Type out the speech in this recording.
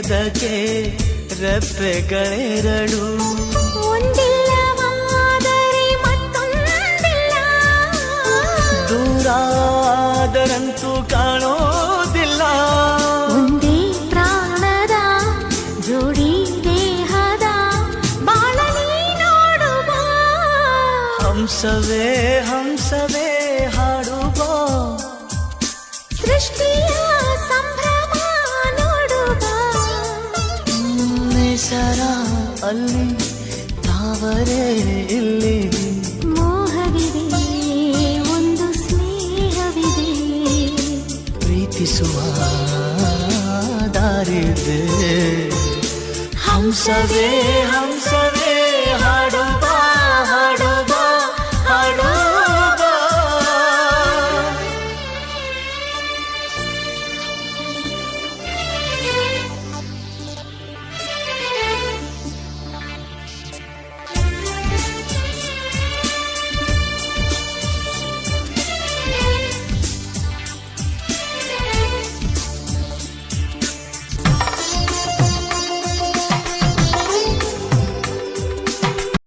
ಸ್ನೇಹದಕ್ಕೆ ರೆಪ್ಪೆಗಳೆರಡು. ಒಂದಿಲ್ಲವಾದರೆ ಮತ್ತೊಂದಿಲ್ಲ, ದೂರಾದರಂತೂ ಕಾಣೋದಿಲ್ಲ. ಒಂದೇ ಪ್ರಾಣದ ಜೋಡಿ ದೇಹದ ಬಾಳಲಿ ನೋಡುವ. ಹಂಸವೇ ಹಂಸವೇ ಹಾಡುವ, ಸೃಷ್ಟಿಯ ಸಂಭ್ರಮ ನೋಡುವ. ನೇಸರ ಅಲ್ಲಿ ತಾವರೆ ಇಲ್ಲಿ, ಮೋಹವಿದೆ ಒಂದು ಸ್ನೇಹವಿದೆ, ಪ್ರೀತಿಸುವ ದಾರಿದೆ. ಹಂಸವೇ ಹಂಸವೇ